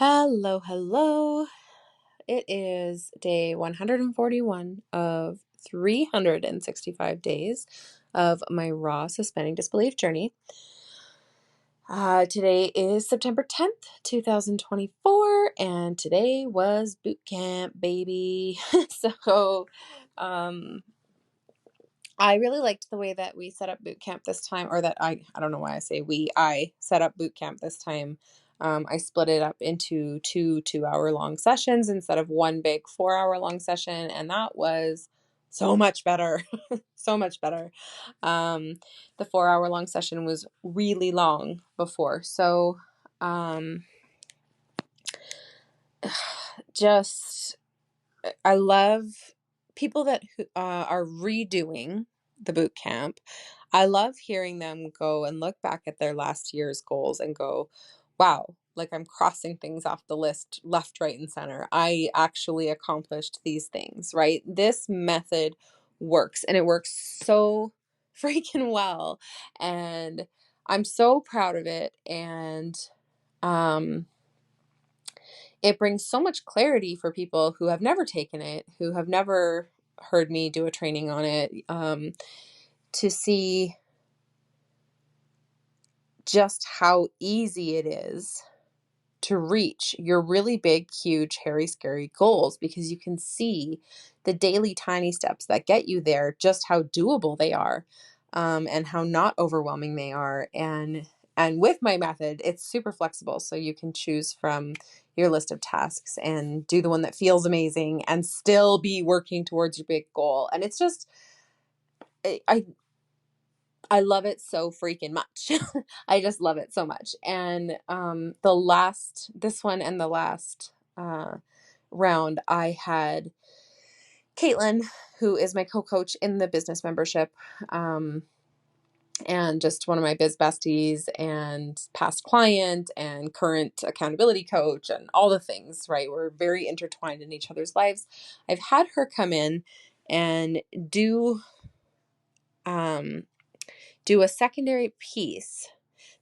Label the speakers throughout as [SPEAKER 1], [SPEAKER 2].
[SPEAKER 1] Hello, hello. It is day 141 of 365 days of my raw suspending disbelief journey. Today is September 10th, 2024, and today was Bootcamp Baby. So, um, I really liked the way that we set up boot camp this time, or that I don't know why I say I set up boot camp this time. I split it up into two 2-hour long sessions instead of one big 4-hour long session. And that was so much better. So much better. The 4-hour long session was really long before. So, just, I love people that are redoing the boot camp. I love hearing them go and look back at their last year's goals and go, wow, like I'm crossing things off the list left, right, and center. I actually accomplished these things, right? This method works, and it works so freaking well. And I'm so proud of it. And it brings so much clarity for people who have never taken it, who have never heard me do a training on it, to see just how easy it is to reach your really big, huge, hairy, scary goals, because you can see the daily tiny steps that get you there, just how doable they are, and how not overwhelming they are. And with my method, it's super flexible. So you can choose from your list of tasks and do the one that feels amazing and still be working towards your big goal. And it's just, I love it so freaking much. I just love it so much. And this one and the last round, I had Caitlin, who is my co-coach in the business membership, and just one of my biz besties and past client and current accountability coach and all the things, right? We're very intertwined in each other's lives. I've had her come in and do a secondary piece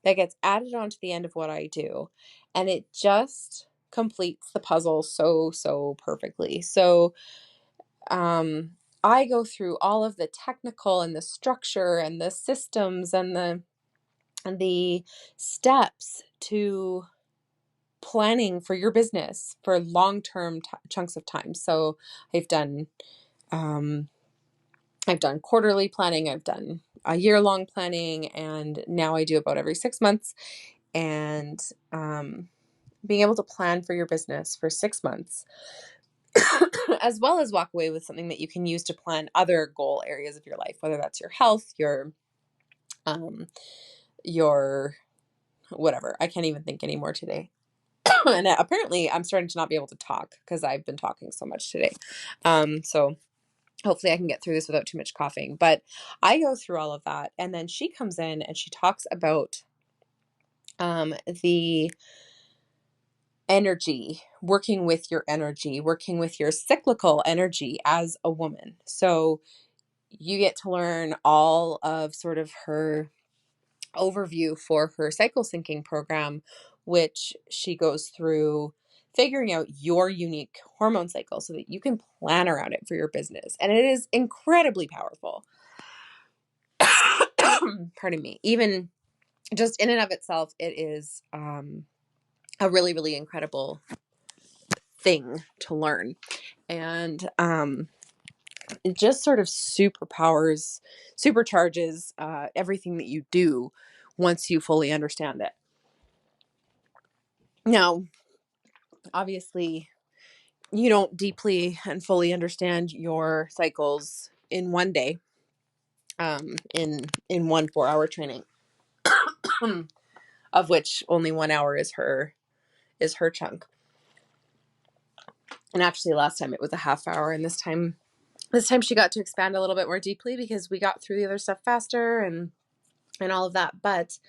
[SPEAKER 1] that gets added onto the end of what I do. And it just completes the puzzle so perfectly. So I go through all of the technical and the structure and the systems and the steps to planning for your business for long-term chunks of time. So I've done quarterly planning, I've done a year-long planning, and now I do about every 6 months. And being able to plan for your business for 6 months, as well as walk away with something that you can use to plan other goal areas of your life, whether that's your health, your whatever. I can't even think anymore today. And apparently I'm starting to not be able to talk because I've been talking so much today. So hopefully I can get through this without too much coughing. But I go through all of that, and then she comes in and she talks about the energy, working with your cyclical energy as a woman. So you get to learn all of sort of her overview for her cycle syncing program, which she goes through figuring out your unique hormone cycle so that you can plan around it for your business. And it is incredibly powerful. Pardon me. Even just in and of itself, it is a really, really incredible thing to learn. And it just sort of supercharges everything that you do once you fully understand it. Now, obviously, you don't deeply and fully understand your cycles in one day, in one 4-hour training, of which only 1 hour is her chunk. And actually, last time it was a half hour, and this time she got to expand a little bit more deeply because we got through the other stuff faster and all of that. But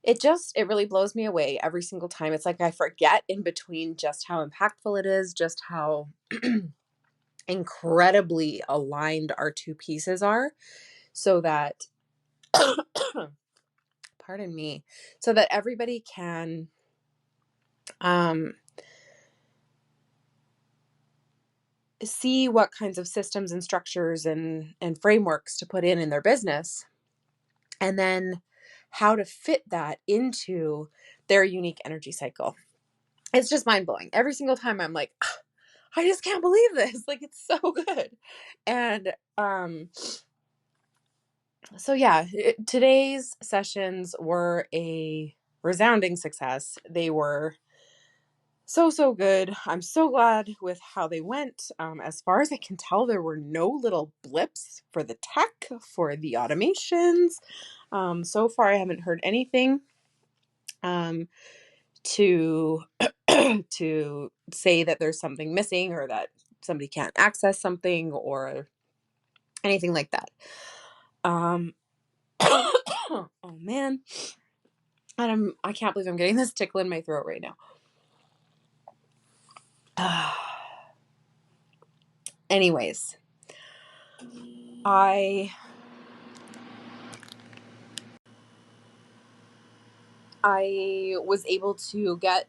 [SPEAKER 1] it really blows me away every single time. It's like I forget in between just how impactful it is, just how incredibly aligned our two pieces are, so that pardon me, so that everybody can um, see what kinds of systems and structures and frameworks to put in their business, and then how to fit that into their unique energy cycle. It's just mind blowing. Every single time I'm like, "Ah, I just can't believe this. Like, it's so good." And so yeah, today's sessions were a resounding success. They were so good. I'm so glad with how they went. As far as I can tell, there were no little blips for the tech, for the automations. So far, I haven't heard anything to to say that there's something missing or that somebody can't access something or anything like that. Oh man, and I can't believe I'm getting this tickle in my throat right now. Anyways, I was able to get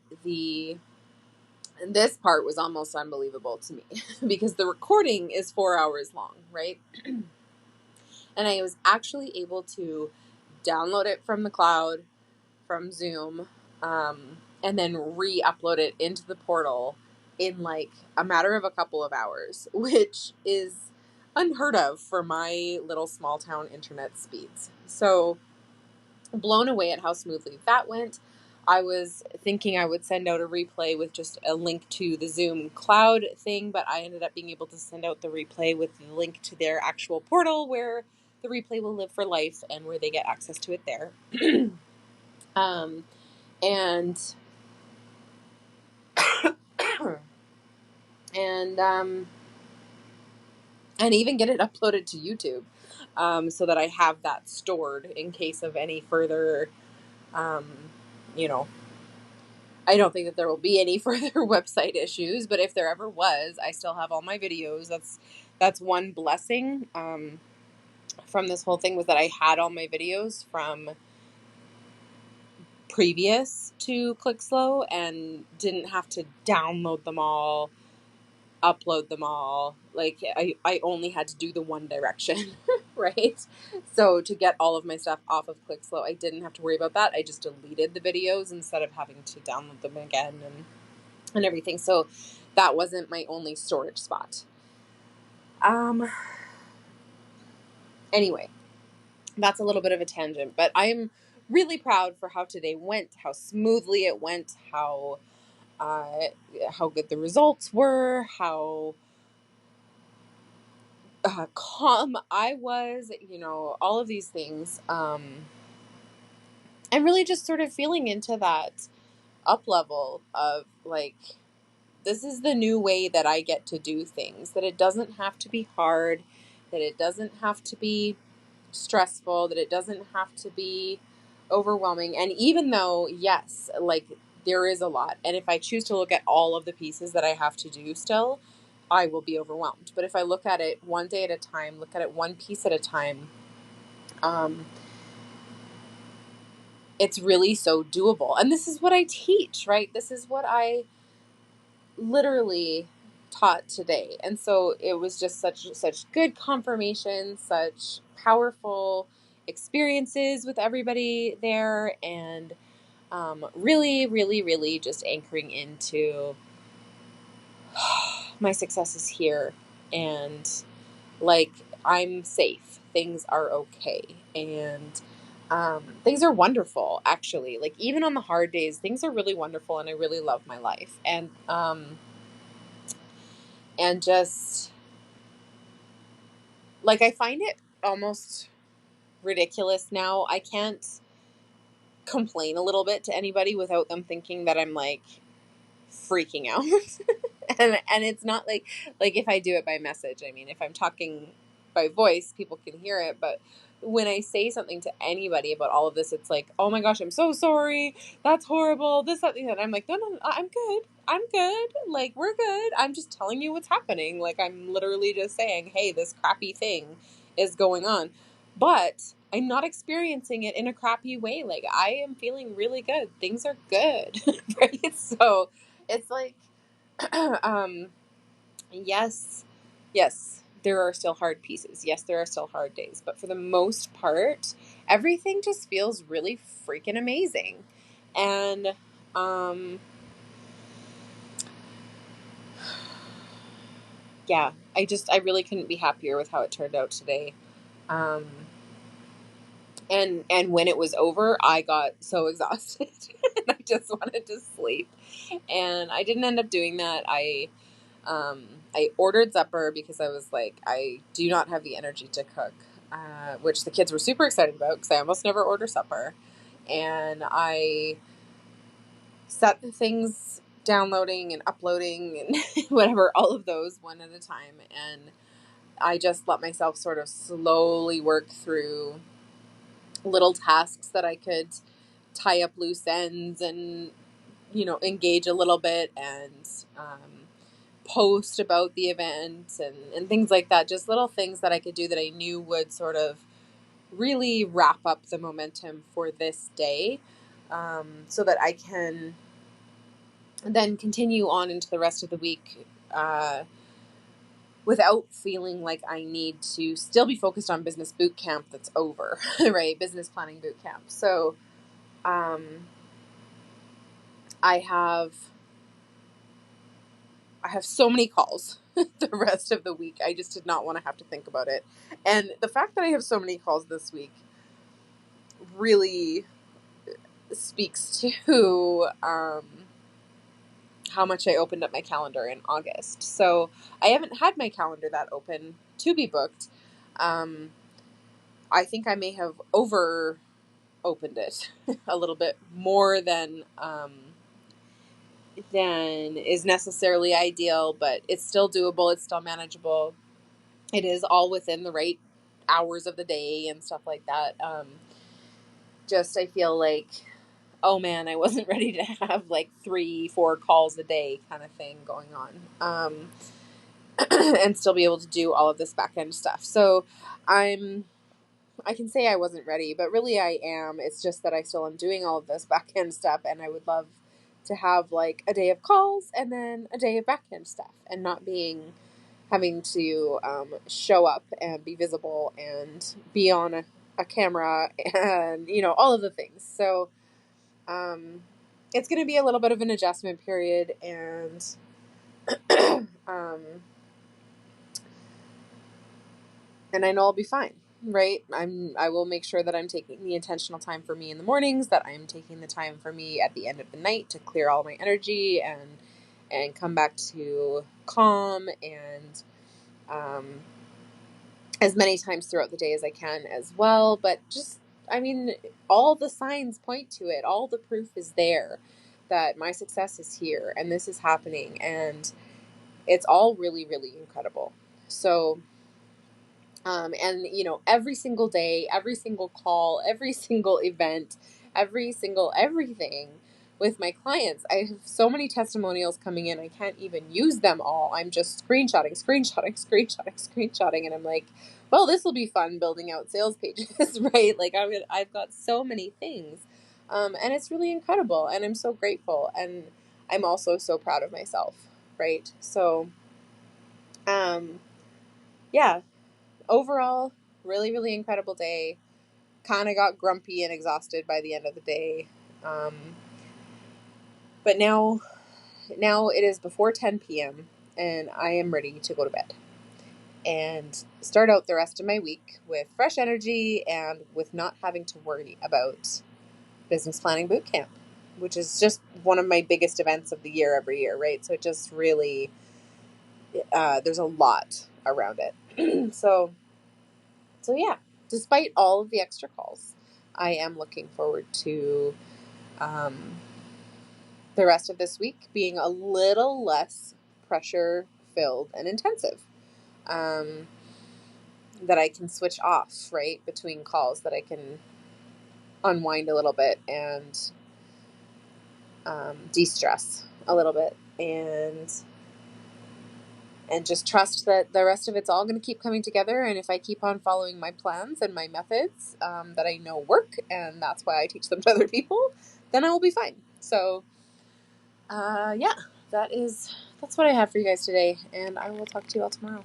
[SPEAKER 1] this part was almost unbelievable to me because the recording is 4 hours long, right? And I was actually able to download it from the cloud, from Zoom, and then re-upload it into the portal in like a matter of a couple of hours, which is unheard of for my little small town internet speeds. So blown away at how smoothly that went. I was thinking I would send out a replay with just a link to the Zoom cloud thing, but I ended up being able to send out the replay with the link to their actual portal where the replay will live for life and where they get access to it there. um, and and and even get it uploaded to YouTube, so that I have that stored in case of any further, um, you know, I don't think that there will be any further website issues, but if there ever was, I still have all my videos. That's one blessing from this whole thing, was that I had all my videos from previous to ClickSlow and didn't have to download them all, upload them all. Like I only had to do the one direction, right? So to get all of my stuff off of ClickSlow, I didn't have to worry about that. I just deleted the videos instead of having to download them again and everything. So that wasn't my only storage spot. Anyway, that's a little bit of a tangent, but I'm really proud for how today went, how smoothly it went, uh, how good the results were, how calm I was, all of these things. I'm really just sort of feeling into that up level of like, this is the new way that I get to do things, that it doesn't have to be hard, that it doesn't have to be stressful, that it doesn't have to be overwhelming. And even though, yes, like there is a lot, and if I choose to look at all of the pieces that I have to do still, I will be overwhelmed. But if I look at it one day at a time, look at it one piece at a time, um, it's really so doable. And this is what I teach, right? This is what I literally taught today. And so it was just such good confirmation, such powerful experiences with everybody there, and really just anchoring into my success is here, and like I'm safe, things are okay, and things are wonderful, actually. Like even on the hard days, things are really wonderful, and I really love my life. And just like I find it almost ridiculous now. I can't complain a little bit to anybody without them thinking that I'm like freaking out. And it's not like if I do it by message. I mean, if I'm talking by voice, people can hear it, but when I say something to anybody about all of this, it's like, oh my gosh, I'm so sorry. That's horrible. This, that, and I'm like, no, I'm good. I'm good. Like, we're good. I'm just telling you what's happening. Like, I'm literally just saying, hey, this crappy thing is going on. but I'm not experiencing it in a crappy way. Like, I am feeling really good. Things are good, right? So it's like, um, yes, yes, there are still hard pieces. Yes, there are still hard days, but for the most part, everything just feels really freaking amazing. And, yeah, I really couldn't be happier with how it turned out today. Um, and when it was over, I got so exhausted and I just wanted to sleep. And I didn't end up doing that. I ordered supper because I was like, I do not have the energy to cook, which the kids were super excited about because I almost never order supper. And I set the things downloading and uploading and whatever, all of those one at a time. And I just let myself sort of slowly work through little tasks that I could tie up loose ends and, engage a little bit and post about the event and things like that. Just little things that I could do that I knew would sort of really wrap up the momentum for this day, so that I can then continue on into the rest of the week without feeling like I need to still be focused on business boot camp that's over, right? Business planning boot camp. So um, I have so many calls the rest of the week. I just did not want to have to think about it. And the fact that I have so many calls this week really speaks to how much I opened up my calendar in August. So I haven't had my calendar that open to be booked. I think I may have over opened it a little bit more than is necessarily ideal, but it's still doable. It's still manageable. It is all within the right hours of the day and stuff like that. Just, I feel like, oh man, I wasn't ready to have like 3-4 calls a day kind of thing going on. And still be able to do all of this back end stuff. So I can say I wasn't ready, but really I am. It's just that I still am doing all of this back end stuff, and I would love to have like a day of calls and then a day of back end stuff, and not having to show up and be visible and be on a camera and all of the things. So it's going to be a little bit of an adjustment period, and um, and I know I'll be fine. Right. I will make sure that I'm taking the intentional time for me in the mornings, that I'm taking the time for me at the end of the night to clear all my energy and come back to calm and as many times throughout the day as I can as well. But just, I mean, all the signs point to it. All the proof is there that my success is here and this is happening, and it's all really, really incredible. So and every single day, every single call, every single event, every single everything with my clients, I have so many testimonials coming in. I can't even use them all. I'm just screenshotting, and I'm like, well, this will be fun building out sales pages, right? Like I've got so many things, and it's really incredible, and I'm so grateful, and I'm also so proud of myself, right? So, yeah. Overall, really, really incredible day. Kind of got grumpy and exhausted by the end of the day. Um, but now it is before 10 p.m. and I am ready to go to bed and start out the rest of my week with fresh energy and with not having to worry about business planning boot camp, which is just one of my biggest events of the year every year, right? So it just really, there's a lot around it. So yeah, despite all of the extra calls, I am looking forward to the rest of this week being a little less pressure filled and intensive. That I can switch off, right, between calls, that I can unwind a little bit and de-stress a little bit, and and just trust that the rest of it's all going to keep coming together. And if I keep on following my plans and my methods that I know work, and that's why I teach them to other people, then I will be fine. So, yeah, that's what I have for you guys today, and I will talk to you all tomorrow.